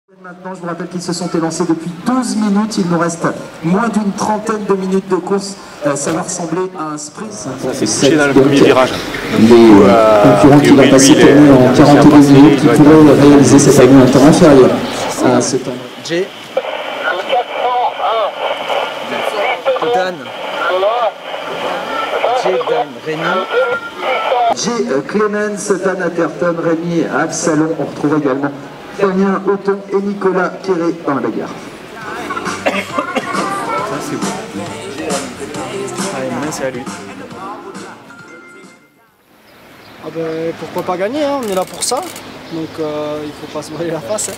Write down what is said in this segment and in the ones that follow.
Maintenant, je vous rappelle qu'ils se sont élancés depuis 12 minutes. Il nous reste moins d'une trentaine de minutes de course. Ça va ressembler à un sprint. Ça fait 7 dans le premier virage. Les concurrents qui vont passer tourner en 42 minutes, qui pourraient réaliser cette année un temps inférieur à ce temps. Jay. Dan. Jay, Dan, Rémi. Jay Clemens, Dan Atherton, Rémi Absalon. On retrouve également Damien Othon et Nicolas Quéré dans la bagarre. Ça c'est beau. Allez, maintenant c'est à lui. Ah ben, pourquoi pas gagner, hein, on est là pour ça, donc il faut pas se voiler la face.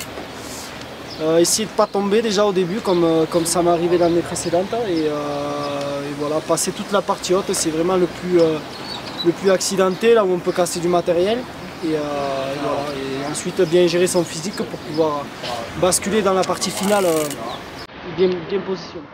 Hein. Essayer de ne pas tomber déjà au début comme ça m'est arrivé l'année précédente et voilà, passer toute la partie haute, c'est vraiment le plus accidenté, là où on peut casser du matériel. Et ensuite bien gérer son physique pour pouvoir basculer dans la partie finale bien positionné.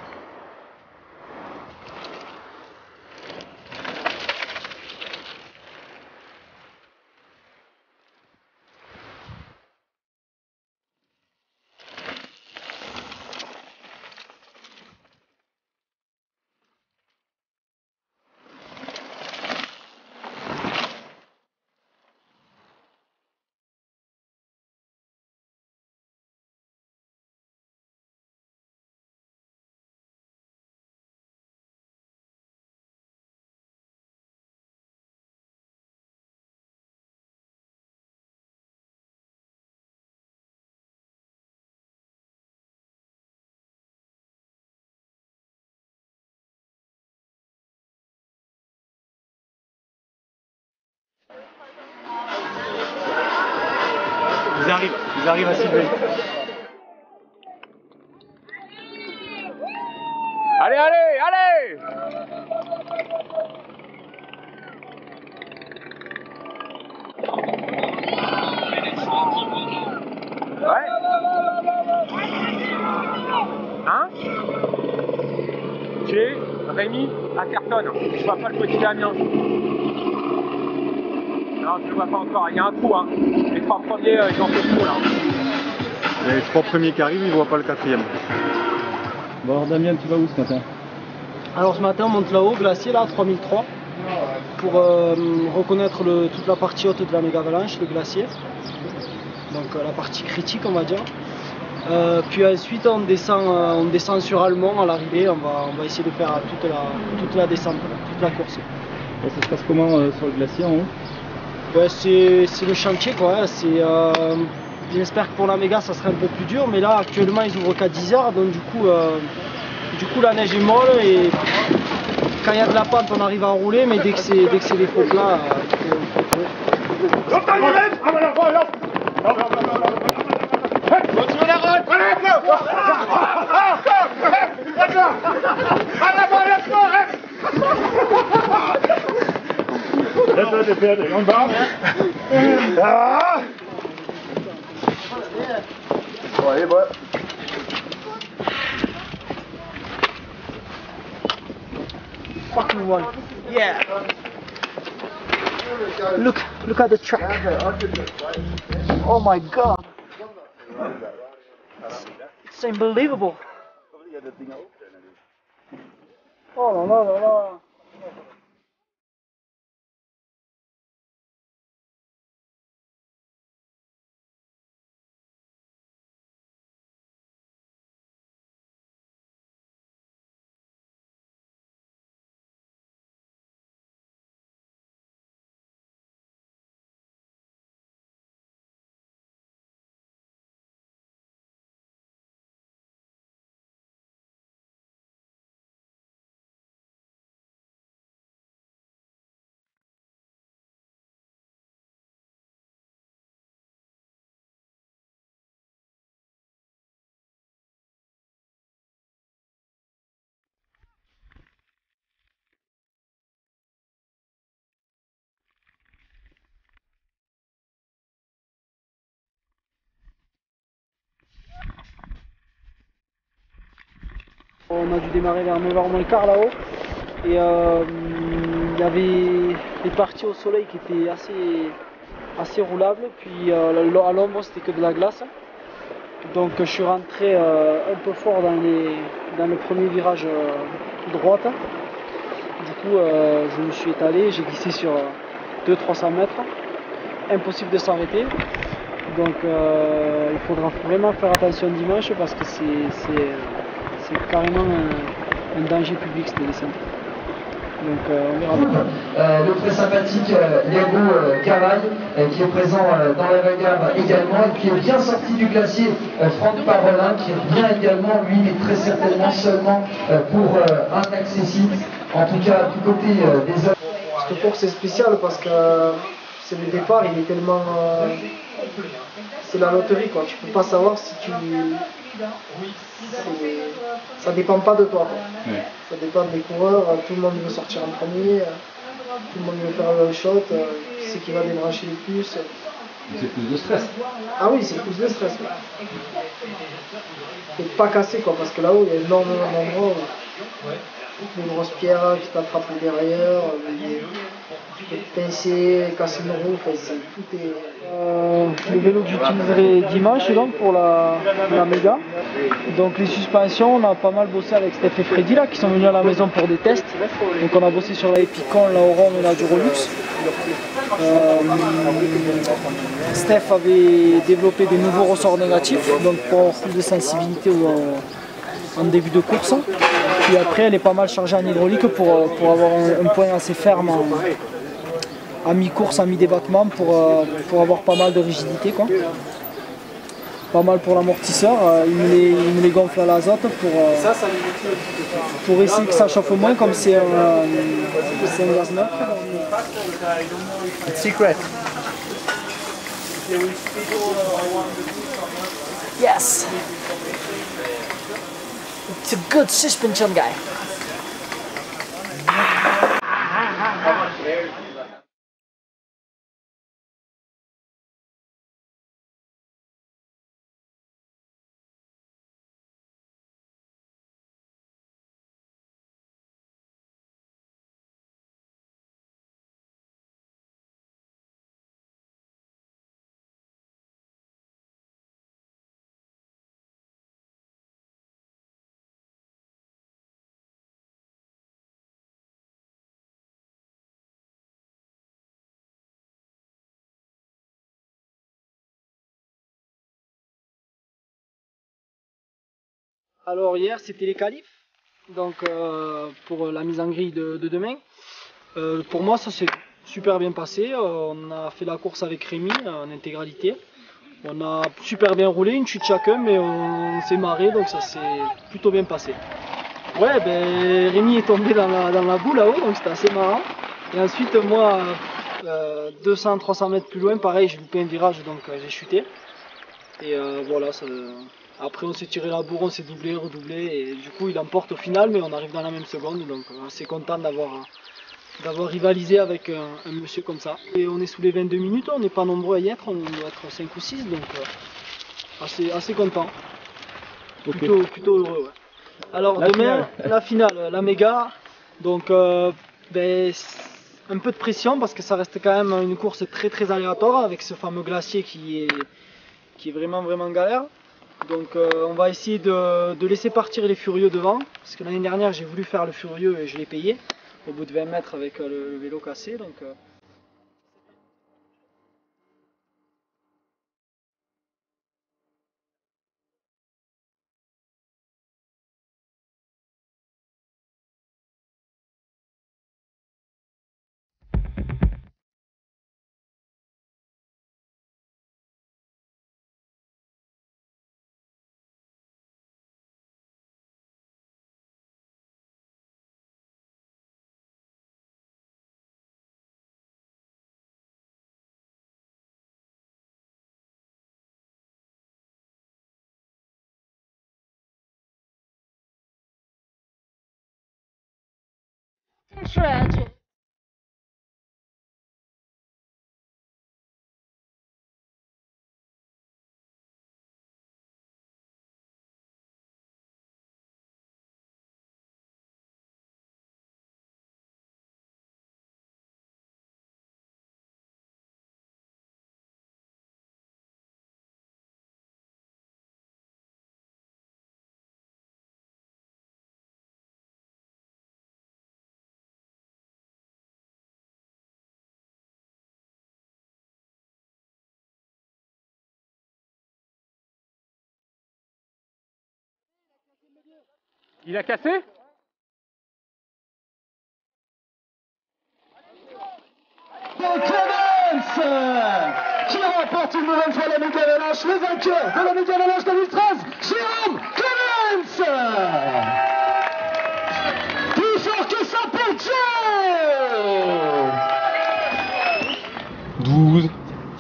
Ils arrivent à cibler. Allez, allez, allez! Ouais? Hein? Jay, Rémi, Atherton. Je vois pas le petit Damien. Non, je ne le vois pas encore, il y a un trou, hein. Les 3 premiers, ils ont fait le trou là. Les 3 premiers qui arrivent, ils ne voient pas le 4e. Bon alors Damien, tu vas où ce matin? Alors ce matin on monte là-haut, glacier là, 3003, pour reconnaître toute la partie haute de la méga avalanche, le glacier. Donc la partie critique on va dire. Puis ensuite on descend sur Almont à l'arrivée, on va essayer de faire toute la descente, toute la course. Et ça se passe comment sur le glacier en haut? Ouais, c'est le chantier quoi, j'espère que pour la méga ça sera un peu plus dur, mais là actuellement ils ouvrent qu'à 10h, donc du coup la neige est molle et quand il y a de la pente on arrive à rouler, mais dès que c'est des faux plats, fucking one. Yeah. Look at the track. Oh my god. It's unbelievable. Oh là là là là. On a dû démarrer vers 9h moins le quart là-haut et il y avait des parties au soleil qui étaient assez roulables, puis à l'ombre c'était que de la glace. Donc je suis rentré un peu fort dans le premier virage droite. Du coup je me suis étalé, j'ai glissé sur 200-300 mètres. Impossible de s'arrêter. Donc il faudra vraiment faire attention dimanche parce que c'est carrément un danger public cette descente. Donc on verra bien. Le très sympathique Yago Caray qui est présent dans les regards également et qui est bien sorti du glacier, Franck Parolin qui revient également, lui il est très certainement seulement pour un accessible, en tout cas du côté des hommes. Cette course est spéciale parce que c'est le départ, il est tellement... c'est la loterie quoi, tu peux pas savoir si tu... Ça dépend pas de toi quoi. Ouais. Ça dépend des coureurs, tout le monde veut sortir en premier, tout le monde veut faire le shot, qui c'est qui va débrancher le plus. C'est plus de stress. Ah oui, c'est plus de stress. Ouais. Et pas casser quoi, parce que là-haut il y a énormément d'endroits où des grosses pierres qui t'attrapent derrière, tu peux te pincer, casser une roue, tout est... le vélo que j'utiliserai dimanche donc pour la méga. Donc les suspensions, on a pas mal bossé avec Steph et Freddy là, qui sont venus à la maison pour des tests. Donc on a bossé sur la Epicon, la Oron et la Durolux. Steph avait développé des nouveaux ressorts négatifs, donc pour avoir plus de sensibilité en début de course. Puis après elle est pas mal chargée en hydraulique pour avoir un point assez ferme à mi-course, à mi-débattement pour avoir pas mal de rigidité quoi. Pas mal pour l'amortisseur, il me les gonfle à l'azote pour essayer que ça chauffe moins comme c'est un gaz neutre. Secret. Yes! It's a good suspension guy. Alors hier c'était les qualifs, donc pour la mise en grille de demain. Pour moi ça s'est super bien passé, on a fait la course avec Rémi en intégralité. On a super bien roulé, une chute chacun, mais on s'est marré donc ça s'est plutôt bien passé. Ouais, ben Rémi est tombé dans la boue là-haut, donc c'était assez marrant. Et ensuite moi, 200-300 mètres plus loin, pareil j'ai loupé un virage donc j'ai chuté. Et voilà, après on s'est tiré la bourre, on s'est doublé, redoublé et du coup il emporte au final mais on arrive dans la même seconde donc assez content d'avoir rivalisé avec un monsieur comme ça. Et on est sous les 22 minutes, on n'est pas nombreux à y être, on doit être 5 ou 6 donc assez content. Okay. Plutôt heureux. Ouais. Alors demain, la finale, la méga, donc un peu de pression parce que ça reste quand même une course très aléatoire avec ce fameux glacier qui est vraiment galère. Donc on va essayer de laisser partir les furieux devant, parce que l'année dernière j'ai voulu faire le furieux et je l'ai payé au bout de 20 mètres avec le vélo cassé. Donc, Tragic. Il a cassé? Clemens qui remporte une nouvelle fois la Méga Avalanche, le vainqueur de la Méga Avalanche 2013, Jérôme Clemens. Plus fort que ça pour Joe. 12,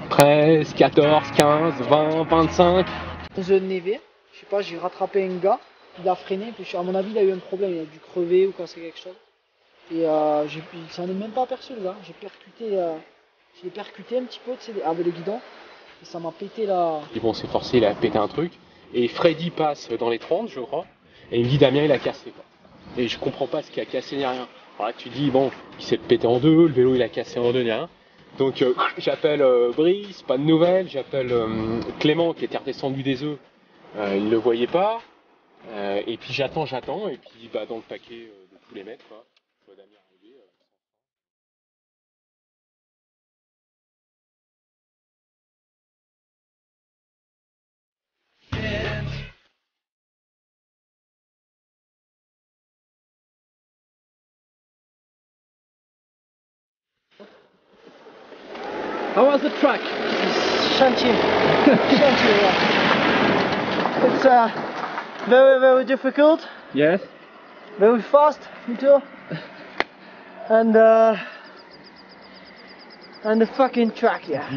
13, 14, 15, 20, 25. The Neve, je sais pas, j'ai rattrapé un gars, il a freiné, puis à mon avis il a eu un problème, il a dû crever ou casser quelque chose. Et il s'en est même pas aperçu le gars, j'ai percuté un petit peu avec le guidon, et ça m'a pété la... Et bon, c'est forcé, il a pété un truc. Et Freddy passe dans les 30, je crois, et il me dit Damien il a cassé quoi. Et je comprends pas ce qui a cassé ni rien. Alors là tu dis bon, il s'est pété en deux, le vélo il a cassé en deux ni rien. Donc j'appelle Brice, pas de nouvelles, j'appelle Clément qui était redescendu des œufs, il ne le voyait pas, et puis j'attends, et puis bah, dans le paquet de tous les mètres, quoi, je vois Damien arriver. How was the track? Chantier. Chantier, yeah. It's very, very difficult. Yes. Very fast, me too. And the fucking track, yeah.